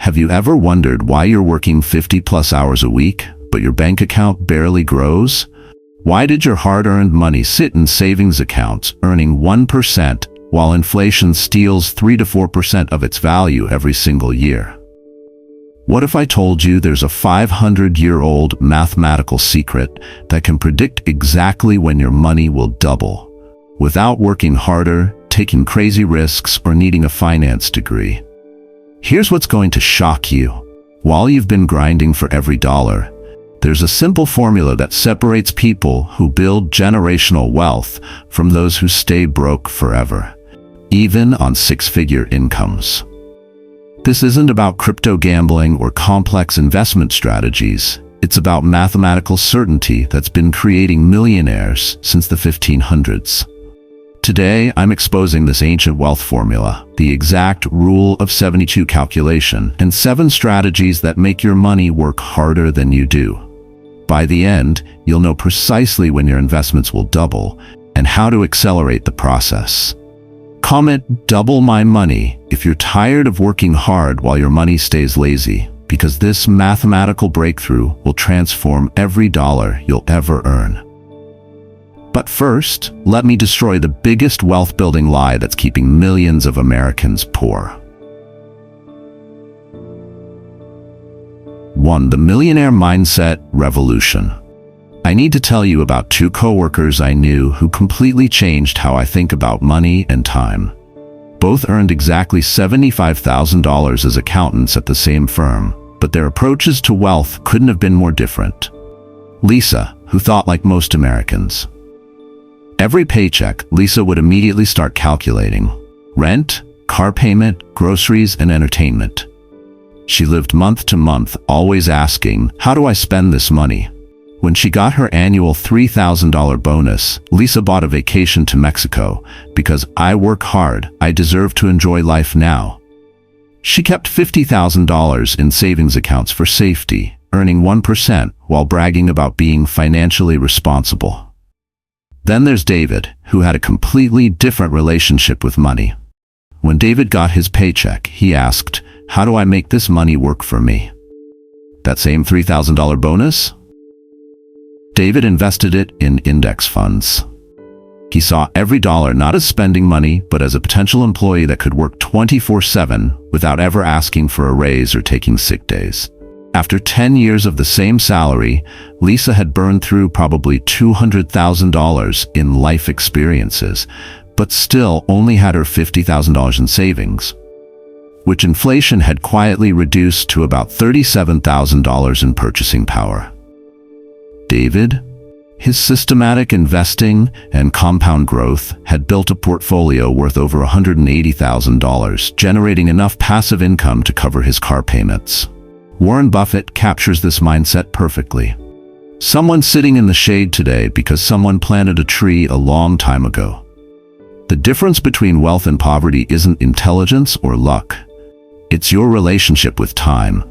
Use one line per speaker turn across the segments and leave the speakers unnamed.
Have you ever wondered why you're working 50+ hours a week, but your bank account barely grows? Why did your hard-earned money sit in savings accounts earning 1% while inflation steals 3 to 4% of its value every single year? What if I told you there's a 500-year-old mathematical secret that can predict exactly when your money will double, without working harder, taking crazy risks, or needing a finance degree? Here's what's going to shock you. While you've been grinding for every dollar, there's a simple formula that separates people who build generational wealth from those who stay broke forever, even on six-figure incomes. This isn't about crypto gambling or complex investment strategies. It's about mathematical certainty that's been creating millionaires since the 1500s. Today, I'm exposing this ancient wealth formula, the exact Rule of 72 calculation, and 7 strategies that make your money work harder than you do. By the end, you'll know precisely when your investments will double and how to accelerate the process. Comment "double my money" if you're tired of working hard while your money stays lazy, because this mathematical breakthrough will transform every dollar you'll ever earn. But first, let me destroy the biggest wealth-building lie that's keeping millions of Americans poor. 1. The Millionaire Mindset Revolution. I need to tell you about 2 coworkers I knew who completely changed how I think about money and time. Both earned exactly $75,000 as accountants at the same firm, but their approaches to wealth couldn't have been more different. Lisa, who thought like most Americans. Every paycheck, Lisa would immediately start calculating rent, car payment, groceries, and entertainment. She lived month to month, always asking, "How do I spend this money?" When she got her annual $3,000 bonus, Lisa bought a vacation to Mexico because "I work hard, I deserve to enjoy life now." She kept $50,000 in savings accounts for safety, earning 1% while bragging about being financially responsible. Then there's David, who had a completely different relationship with money. When David got his paycheck, he asked, "How do I make this money work for me?" That same $3,000 bonus? David invested it in index funds. He saw every dollar not as spending money, but as a potential employee that could work 24/7 without ever asking for a raise or taking sick days. After 10 years of the same salary, Lisa had burned through probably $200,000 in life experiences, but still only had her $50,000 in savings, which inflation had quietly reduced to about $37,000 in purchasing power. David, his systematic investing and compound growth had built a portfolio worth over $180,000, generating enough passive income to cover his car payments. Warren Buffett captures this mindset perfectly. Someone sitting in the shade today because someone planted a tree a long time ago. The difference between wealth and poverty isn't intelligence or luck. It's your relationship with time.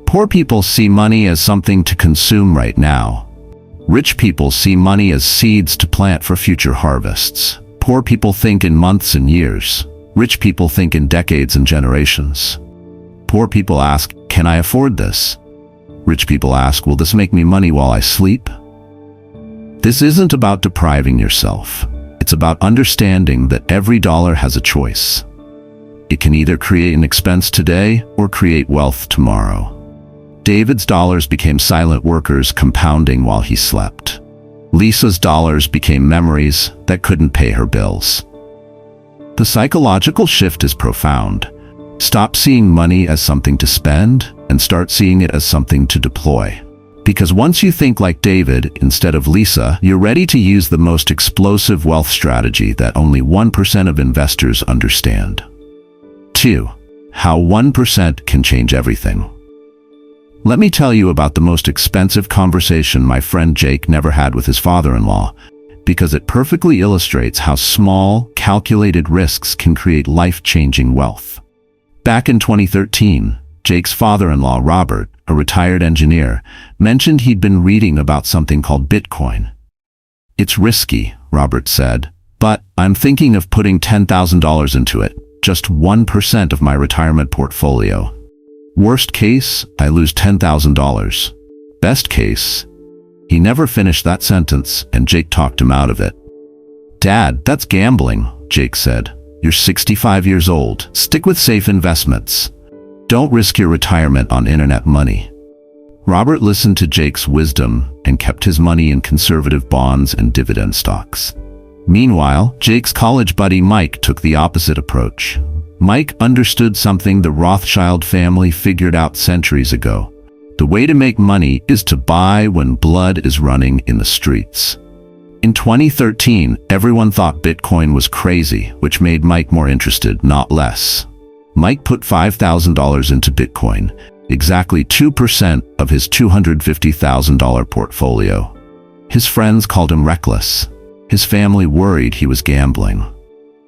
Poor people see money as something to consume right now. Rich people see money as seeds to plant for future harvests. Poor people think in months and years. Rich people think in decades and generations. Poor people ask, "Can I afford this?" Rich people ask, "Will this make me money while I sleep?" This isn't about depriving yourself. It's about understanding that every dollar has a choice. It can either create an expense today or create wealth tomorrow. David's dollars became silent workers compounding while he slept. Lisa's dollars became memories that couldn't pay her bills. The psychological shift is profound. Stop seeing money as something to spend and start seeing it as something to deploy. Because once you think like David instead of Lisa, you're ready to use the most explosive wealth strategy that only 1% of investors understand. 2. How 1% can change everything. Let me tell you about the most expensive conversation my friend Jake never had with his father-in-law, because it perfectly illustrates how small, calculated risks can create life-changing wealth. Back in 2013, Jake's father-in-law, Robert, a retired engineer, mentioned he'd been reading about something called Bitcoin. "It's risky," Robert said, "but I'm thinking of putting $10,000 into it, just 1% of my retirement portfolio." Worst case, I lose $10,000. Best case. He never finished that sentence, and Jake talked him out of it. Dad, that's gambling, Jake said. You're 65 years old. Stick with safe investments. Don't risk your retirement on internet money. Robert listened to Jake's wisdom and kept his money in conservative bonds and dividend stocks. Meanwhile, Jake's college buddy Mike took the opposite approach. Mike understood something the Rothschild family figured out centuries ago. The way to make money is to buy when blood is running in the streets. In 2013, everyone thought Bitcoin was crazy, which made Mike more interested, not less. Mike put $5,000 into Bitcoin, exactly 2% of his $250,000 portfolio. His friends called him reckless. His family worried he was gambling.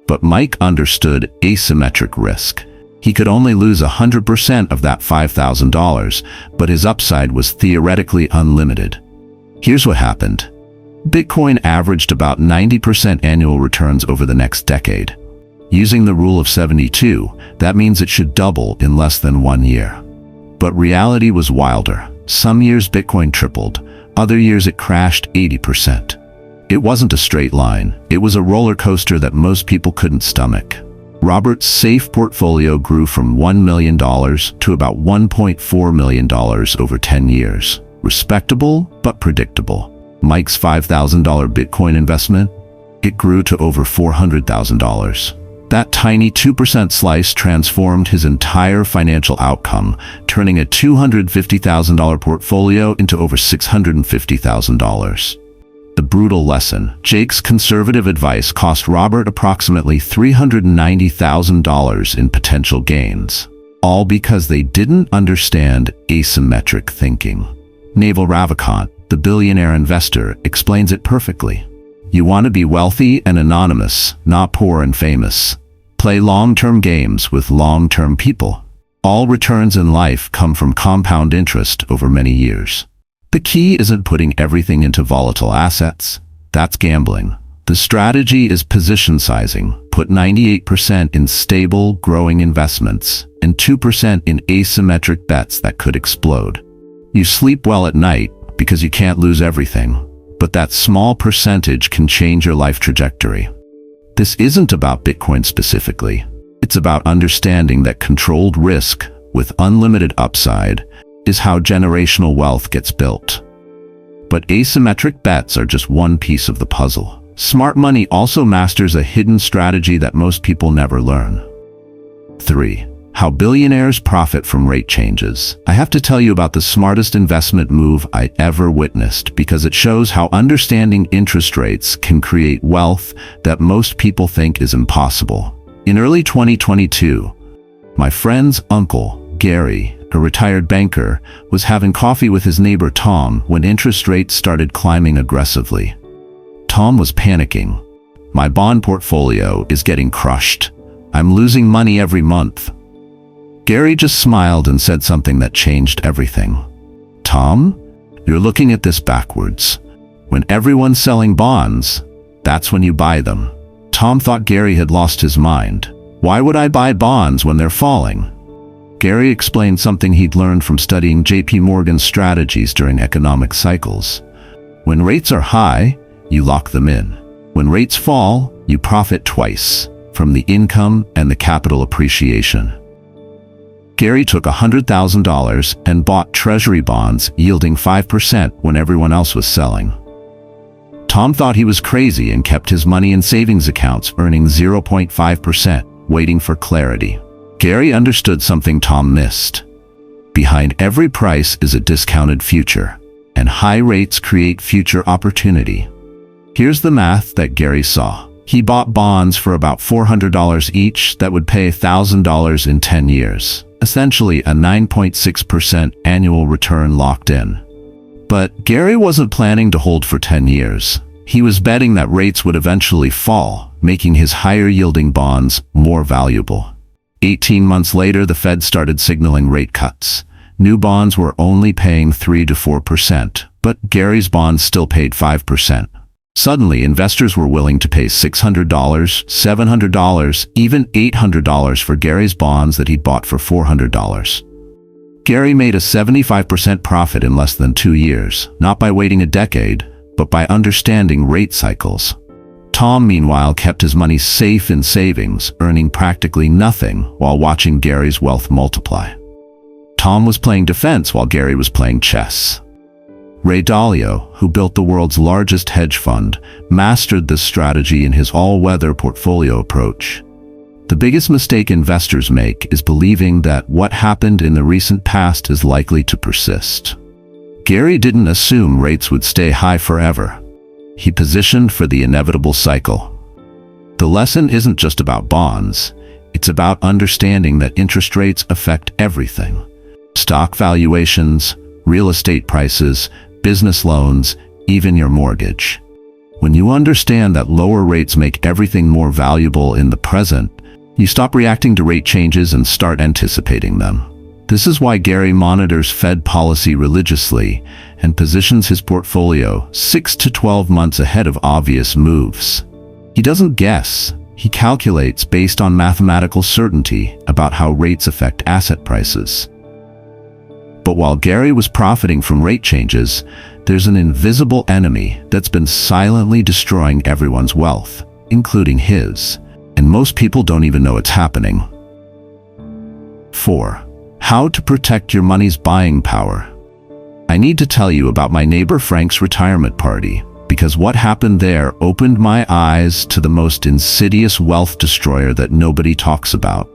But Mike understood asymmetric risk. He could only lose 100% of that $5,000, but his upside was theoretically unlimited. Here's what happened. Bitcoin averaged about 90% annual returns over the next decade. Using the rule of 72, that means it should double in less than 1 year. But reality was wilder. Some years Bitcoin tripled, other years it crashed 80%. It wasn't a straight line, it was a roller coaster that most people couldn't stomach. Robert's safe portfolio grew from $1 million to about $1.4 million over 10 years. Respectable, but predictable. Mike's $5,000 Bitcoin investment, it grew to over $400,000. That tiny 2% slice transformed his entire financial outcome, turning a $250,000 portfolio into over $650,000. The brutal lesson. Jake's conservative advice cost Robert approximately $390,000 in potential gains, all because they didn't understand asymmetric thinking. Naval Ravikant, the billionaire investor, explains it perfectly. You want to be wealthy and anonymous, not poor and famous. Play long-term games with long-term people. All returns in life come from compound interest over many years. The key isn't putting everything into volatile assets. That's gambling. The strategy is position sizing. Put 98% in stable, growing investments and 2% in asymmetric bets that could explode. You sleep well at night because you can't lose everything, but that small percentage can change your life trajectory. This isn't about Bitcoin specifically. It's about understanding that controlled risk with unlimited upside is how generational wealth gets built. But asymmetric bets are just one piece of the puzzle. Smart money also masters a hidden strategy that most people never learn. 3. How billionaires profit from rate changes. I have to tell you about the smartest investment move I ever witnessed because it shows how understanding interest rates can create wealth that most people think is impossible. In early 2022, my friend's uncle, Gary, a retired banker, was having coffee with his neighbor Tom when interest rates started climbing aggressively. Tom was panicking. My bond portfolio is getting crushed. I'm losing money every month. Gary just smiled and said something that changed everything. Tom, you're looking at this backwards. When everyone's selling bonds, that's when you buy them. Tom thought Gary had lost his mind. Why would I buy bonds when they're falling? Gary explained something he'd learned from studying JP Morgan's strategies during economic cycles. When rates are high, you lock them in. When rates fall, you profit twice, from the income and the capital appreciation. Gary took $100,000 and bought treasury bonds yielding 5% when everyone else was selling. Tom thought he was crazy and kept his money in savings accounts earning 0.5%, waiting for clarity. Gary understood something Tom missed. Behind every price is a discounted future, and high rates create future opportunity. Here's the math that Gary saw. He bought bonds for about $400 each that would pay $1,000 in 10 years, essentially a 9.6% annual return locked in. But Gary wasn't planning to hold for 10 years. He was betting that rates would eventually fall, making his higher-yielding bonds more valuable. 18 months later, the Fed started signaling rate cuts. New bonds were only paying 3 to 4%, but Gary's bonds still paid 5%. Suddenly, investors were willing to pay $600, $700, even $800 for Gary's bonds that he'd bought for $400. Gary made a 75% profit in less than 2 years, not by waiting a decade, but by understanding rate cycles. Tom, meanwhile, kept his money safe in savings, earning practically nothing while watching Gary's wealth multiply. Tom was playing defense while Gary was playing chess. Ray Dalio, who built the world's largest hedge fund, mastered this strategy in his all-weather portfolio approach. The biggest mistake investors make is believing that what happened in the recent past is likely to persist. Gary didn't assume rates would stay high forever. He positioned for the inevitable cycle. The lesson isn't just about bonds. It's about understanding that interest rates affect everything. Stock valuations, real estate prices, business loans, even your mortgage. When you understand that lower rates make everything more valuable in the present, you stop reacting to rate changes and start anticipating them. This is why Gary monitors Fed policy religiously and positions his portfolio 6 to 12 months ahead of obvious moves. He doesn't guess. He calculates based on mathematical certainty about how rates affect asset prices. But while Gary was profiting from rate changes, there's an invisible enemy that's been silently destroying everyone's wealth, including his. And most people don't even know it's happening. 4. How to protect your money's buying power. I need to tell you about my neighbor Frank's retirement party, because what happened there opened my eyes to the most insidious wealth destroyer that nobody talks about.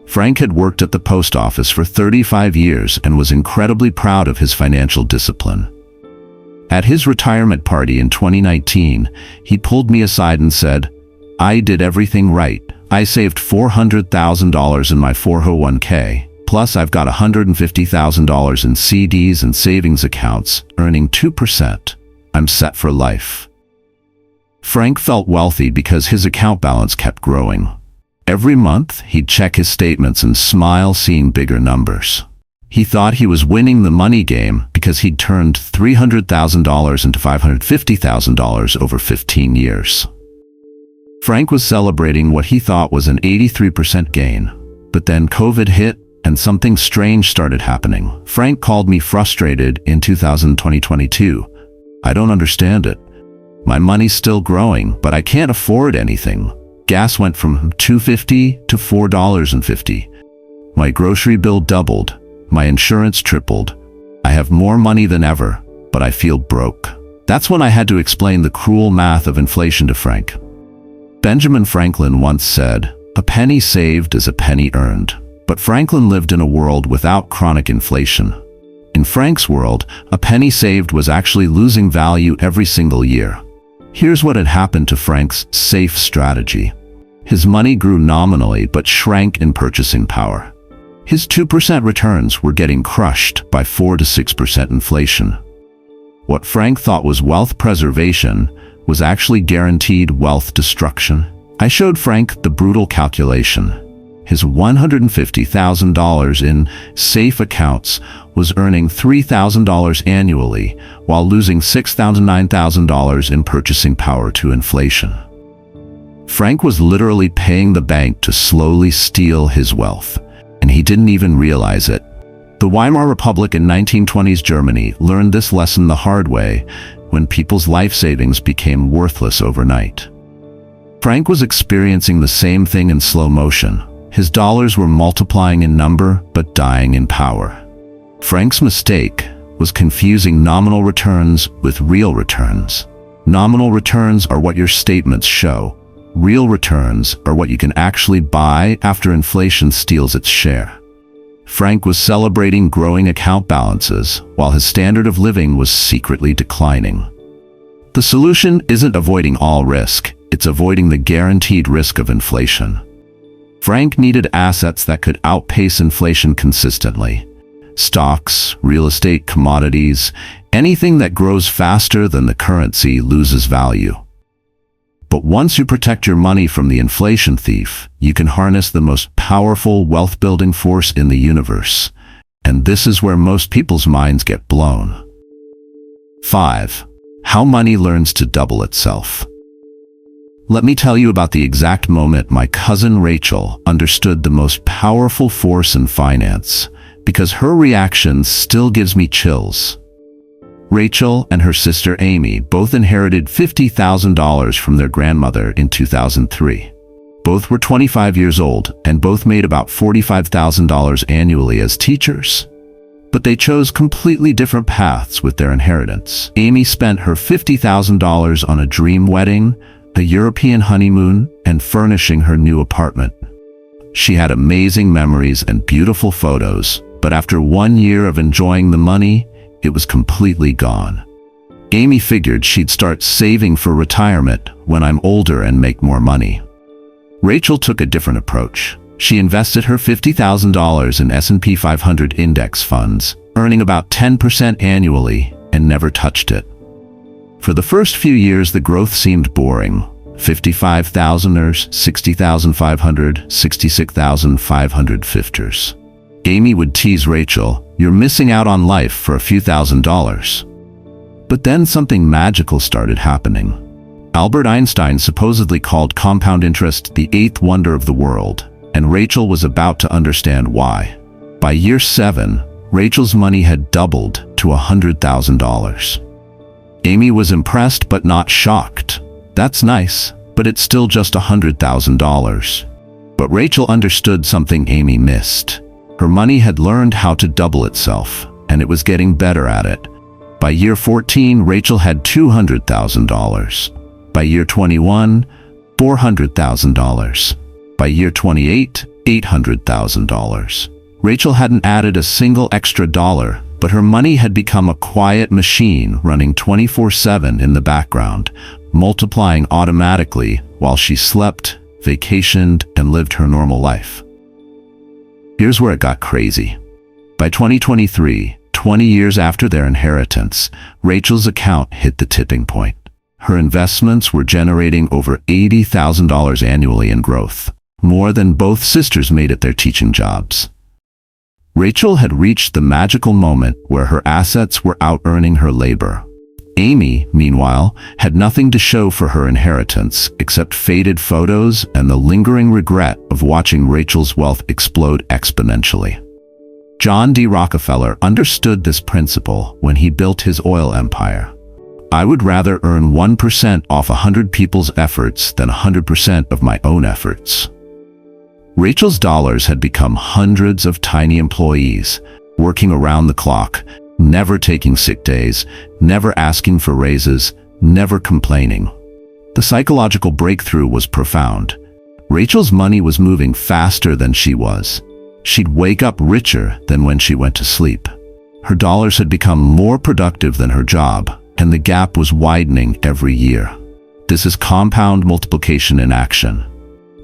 Frank had worked at the post office for 35 years and was incredibly proud of his financial discipline. At his retirement party in 2019, he pulled me aside and said, "I did everything right. I saved $400,000 in my 401k. Plus, I've got $150,000 in CDs and savings accounts, earning 2%. I'm set for life." Frank felt wealthy because his account balance kept growing. Every month, he'd check his statements and smile seeing bigger numbers. He thought he was winning the money game because he'd turned $300,000 into $550,000 over 15 years. Frank was celebrating what he thought was an 83% gain. But then COVID hit and something strange started happening. Frank called me frustrated in 2022. "I don't understand it. My money's still growing, but I can't afford anything. Gas went from $2.50 to $4.50. My grocery bill doubled. My insurance tripled. I have more money than ever, but I feel broke." That's when I had to explain the cruel math of inflation to Frank. Benjamin Franklin once said, "A penny saved is a penny earned." But Franklin lived in a world without chronic inflation. In Frank's world, a penny saved was actually losing value every single year. Here's what had happened to Frank's safe strategy. His money grew nominally but shrank in purchasing power. His 2% returns were getting crushed by 4 to 6% inflation. What Frank thought was wealth preservation was actually guaranteed wealth destruction. I showed Frank the brutal calculation. His $150,000 in safe accounts was earning $3,000 annually while losing $6,000 to $9,000 in purchasing power to inflation. Frank was literally paying the bank to slowly steal his wealth, and he didn't even realize it. The Weimar Republic in 1920s Germany learned this lesson the hard way when people's life savings became worthless overnight. Frank was experiencing the same thing in slow motion. His dollars were multiplying in number but dying in power. Frank's mistake was confusing nominal returns with real returns. Nominal returns are what your statements show. Real returns are what you can actually buy after inflation steals its share. Frank was celebrating growing account balances while his standard of living was secretly declining. The solution isn't avoiding all risk, it's avoiding the guaranteed risk of inflation. Frank needed assets that could outpace inflation consistently. Stocks, real estate, commodities, anything that grows faster than the currency loses value. But once you protect your money from the inflation thief, you can harness the most powerful wealth-building force in the universe. And this is where most people's minds get blown. 5. How money learns to double itself. Let me tell you about the exact moment my cousin Rachel understood the most powerful force in finance, because her reaction still gives me chills. Rachel and her sister Amy both inherited $50,000 from their grandmother in 2003. Both were 25 years old and both made about $45,000 annually as teachers. But they chose completely different paths with their inheritance. Amy spent her $50,000 on a dream wedding, a European honeymoon, and furnishing her new apartment. She had amazing memories and beautiful photos, but after 1 year of enjoying the money, it was completely gone. Amy figured she'd start saving for retirement when I'm older and make more money. Rachel took a different approach. She invested her $50,000 in S&P 500 index funds, earning about 10% annually, and never touched it. For the first few years, the growth seemed boring. 55,000ers, 60,500, 66,550ers. Amy would tease Rachel, "You're missing out on life for a few $1,000s." But then something magical started happening. Albert Einstein supposedly called compound interest the eighth wonder of the world, and Rachel was about to understand why. By year 7, Rachel's money had doubled to $100,000. Amy was impressed but not shocked. That's nice, but it's still just $100,000. But Rachel understood something Amy missed. Her money had learned how to double itself, and it was getting better at it. By year 14, Rachel had $200,000. By year 21, $400,000. By year 28, $800,000. Rachel hadn't added a single extra dollar, but her money had become a quiet machine running 24/7 in the background, multiplying automatically while she slept, vacationed, and lived her normal life. Here's where it got crazy. By 2023, 20 years after their inheritance, Rachel's account hit the tipping point. Her investments were generating over $80,000 annually in growth, more than both sisters made at their teaching jobs. Rachel had reached the magical moment where her assets were out-earning her labor. Amy, meanwhile, had nothing to show for her inheritance except faded photos and the lingering regret of watching Rachel's wealth explode exponentially. John D. Rockefeller understood this principle when he built his oil empire. I would rather earn 1% off 100 people's efforts than 100% of my own efforts. Rachel's dollars had become hundreds of tiny employees, working around the clock, never taking sick days, never asking for raises, never complaining. The psychological breakthrough was profound. Rachel's money was moving faster than she was. She'd wake up richer than when she went to sleep. Her dollars had become more productive than her job, and the gap was widening every year. This is compound multiplication in action.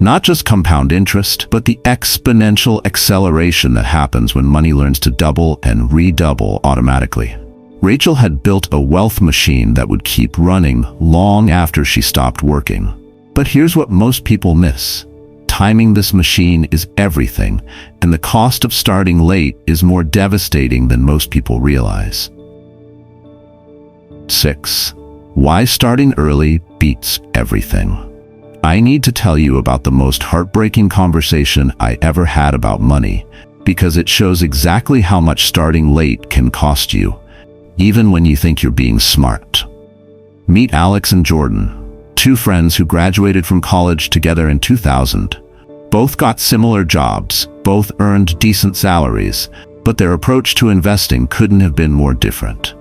Not just compound interest, but the exponential acceleration that happens when money learns to double and redouble automatically. Rachel had built a wealth machine that would keep running long after she stopped working. But here's what most people miss. Timing this machine is everything, and the cost of starting late is more devastating than most people realize. 6. Why starting early beats everything. I need to tell you about the most heartbreaking conversation I ever had about money, because it shows exactly how much starting late can cost you, even when you think you're being smart. Meet Alex and Jordan, two friends who graduated from college together in 2000. Both got similar jobs, both earned decent salaries, but their approach to investing couldn't have been more different.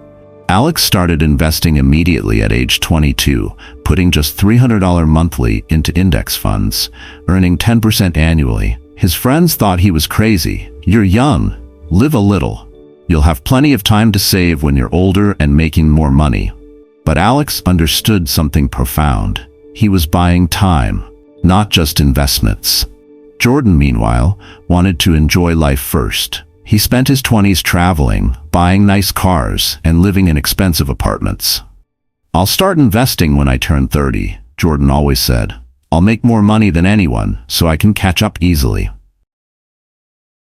Alex started investing immediately at age 22, putting just $300 monthly into index funds, earning 10% annually. His friends thought he was crazy. "You're young. Live a little. You'll have plenty of time to save when you're older and making more money." But Alex understood something profound. He was buying time, not just investments. Jordan, meanwhile, wanted to enjoy life first. He spent his 20s traveling, buying nice cars, and living in expensive apartments. "I'll start investing when I turn 30, Jordan always said. "I'll make more money than anyone, so I can catch up easily."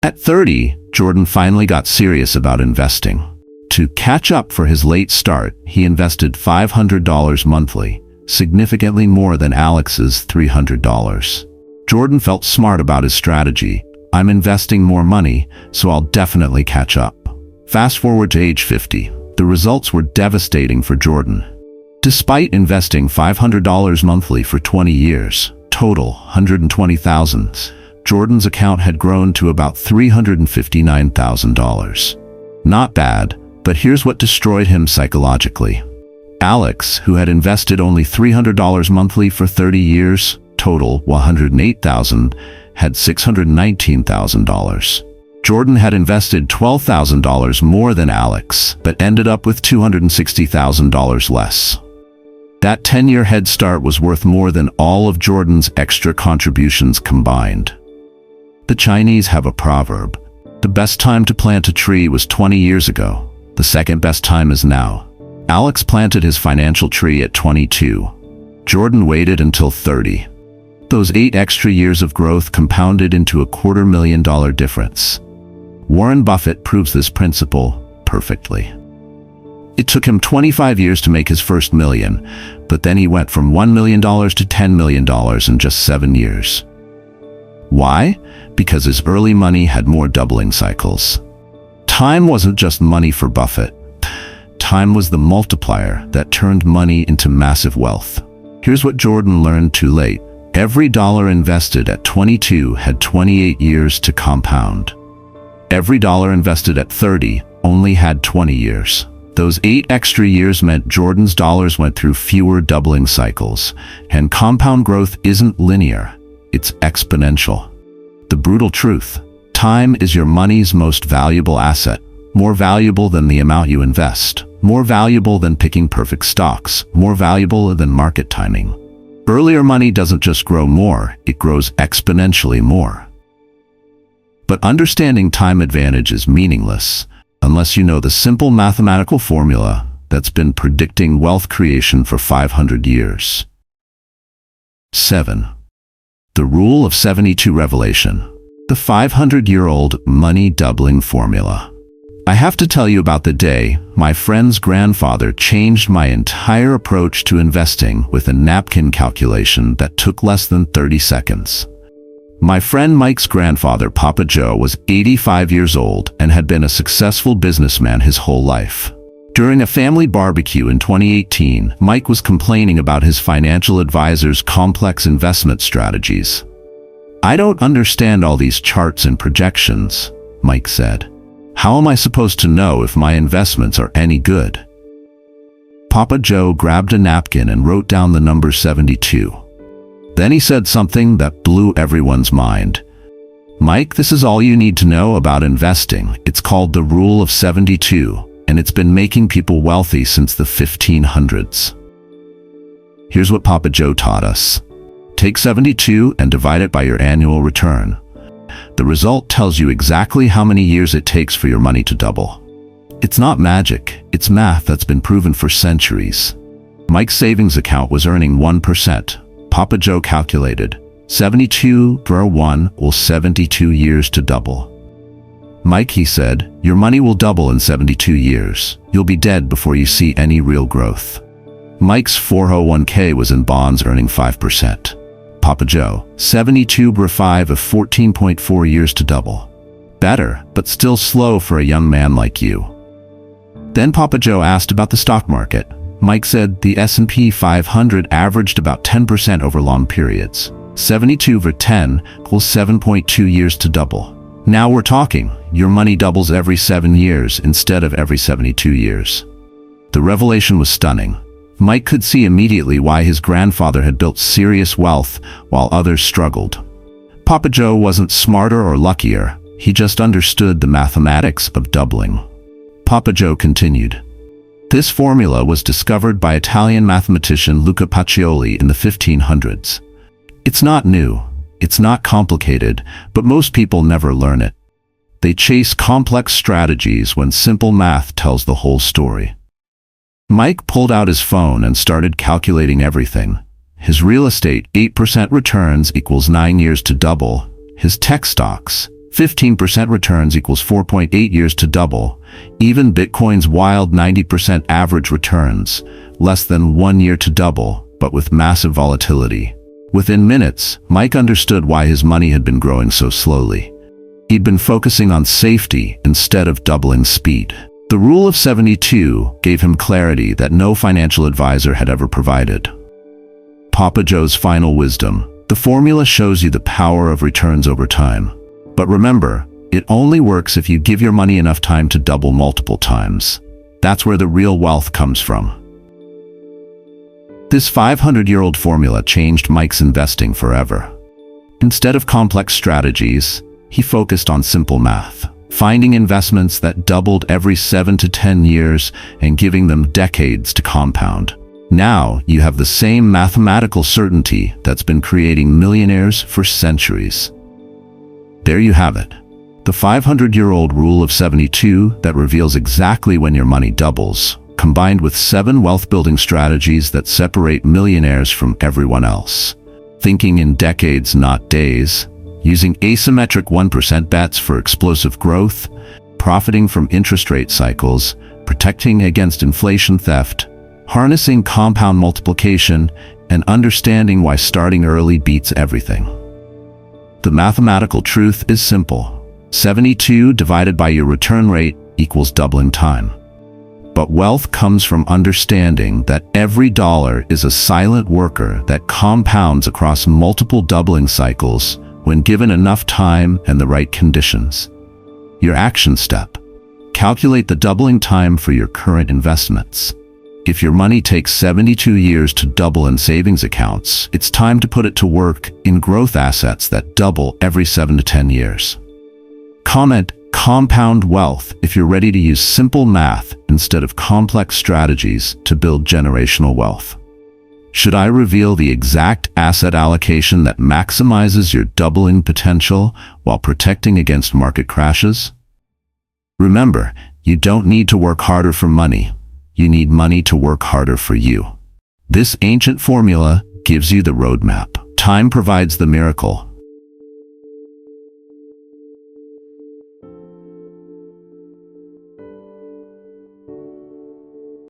At 30, Jordan finally got serious about investing. To catch up for his late start, he invested $500 monthly, significantly more than Alex's $300. Jordan felt smart about his strategy, I'm investing more money, so I'll definitely catch up. Fast forward to age 50. The results were devastating for Jordan. Despite investing $500 monthly for 20 years, total $120,000, Jordan's account had grown to about $359,000. Not bad, but here's what destroyed him psychologically. Alex, who had invested only $300 monthly for 30 years, total $108,000, had $619,000. Jordan had invested $12,000 more than Alex, but ended up with $260,000 less. That 10-year head start was worth more than all of Jordan's extra contributions combined. The Chinese have a proverb: the best time to plant a tree was 20 years ago. The second best time is now. Alex planted his financial tree at 22. Jordan waited until 30. Those 8 extra years of growth compounded into a $250,000 difference. Warren Buffett proves this principle perfectly. It took him 25 years to make his first million, but then he went from $1 million to $10 million in just 7 years. Why? Because his early money had more doubling cycles. Time wasn't just money for Buffett. Time was the multiplier that turned money into massive wealth. Here's what Jordan learned too late. Every dollar invested at 22 had 28 years to compound. Every dollar invested at 30 only had 20 years. Those 8 extra years meant Jordan's dollars went through fewer doubling cycles, and compound growth isn't linear, it's exponential. The brutal truth: time is your money's most valuable asset, more valuable than the amount you invest, more valuable than picking perfect stocks, more valuable than market timing. Earlier money doesn't just grow more, it grows exponentially more. But understanding time advantage is meaningless unless you know the simple mathematical formula that's been predicting wealth creation for 500 years. 7. The Rule of 72 Revelation. The 500-year-old money doubling formula. I have to tell you about the day my friend's grandfather changed my entire approach to investing with a napkin calculation that took less than 30 seconds. My friend Mike's grandfather, Papa Joe, was 85 years old and had been a successful businessman his whole life. During a family barbecue in 2018, Mike was complaining about his financial advisor's complex investment strategies. "I don't understand all these charts and projections," Mike said. "How am I supposed to know if my investments are any good?" Papa Joe grabbed a napkin and wrote down the number 72. Then he said something that blew everyone's mind. "Mike, this is all you need to know about investing. It's called the Rule of 72, and it's been making people wealthy since the 1500s. Here's what Papa Joe taught us. Take 72 and divide it by your annual return. The result tells you exactly how many years it takes for your money to double. It's not magic, it's math that's been proven for centuries. Mike's savings account was earning 1%. Papa Joe calculated, 72 per 1 will 72 years to double. "Mike," he said, "your money will double in 72 years. You'll be dead before you see any real growth." Mike's 401k was in bonds earning 5%. Papa Joe, 72 per 5 of 14.4 years to double. Better, but still slow for a young man like you. Then Papa Joe asked about the stock market. Mike said the S&P 500 averaged about 10% over long periods. 72 over 10 equals 7.2 years to double. Now we're talking. Your money doubles every 7 years instead of every 72 years. The revelation was stunning. Mike could see immediately why his grandfather had built serious wealth while others struggled. Papa Joe wasn't smarter or luckier. He just understood the mathematics of doubling. Papa Joe continued. This formula was discovered by Italian mathematician Luca Pacioli in the 1500s. It's not new, it's not complicated, but most people never learn it. They chase complex strategies when simple math tells the whole story. Mike pulled out his phone and started calculating everything. His real estate, 8% returns equals 9 years to double. His tech stocks, 15% returns equals 4.8 years to double. Even Bitcoin's wild 90% average returns, less than 1 year to double, but with massive volatility. Within minutes, Mike understood why his money had been growing so slowly. He'd been focusing on safety instead of doubling speed. The rule of 72 gave him clarity that no financial advisor had ever provided. Papa Joe's final wisdom: the formula shows you the power of returns over time. But remember, it only works if you give your money enough time to double multiple times. That's where the real wealth comes from. This 500-year-old formula changed Mike's investing forever. Instead of complex strategies, he focused on simple math, finding investments that doubled every 7 to 10 years and giving them decades to compound. Now you have the same mathematical certainty that's been creating millionaires for centuries. There you have it. The 500-year-old rule of 72 that reveals exactly when your money doubles, combined with 7 wealth-building strategies that separate millionaires from everyone else. Thinking in decades, not days. Using asymmetric 1% bets for explosive growth. Profiting from interest rate cycles. Protecting against inflation theft. Harnessing compound multiplication. And understanding why starting early beats everything. The mathematical truth is simple. 72 divided by your return rate equals doubling time. But wealth comes from understanding that every dollar is a silent worker that compounds across multiple doubling cycles when given enough time and the right conditions. Your action step: calculate the doubling time for your current investments. If your money takes 72 years to double in savings accounts, it's time to put it to work in growth assets that double every 7 to 10 years. Comment compound wealth if you're ready to use simple math instead of complex strategies to build generational wealth. Should I reveal the exact asset allocation that maximizes your doubling potential while protecting against market crashes? Remember, you don't need to work harder for money. You need money to work harder for you. This ancient formula gives you the roadmap. Time provides the miracle.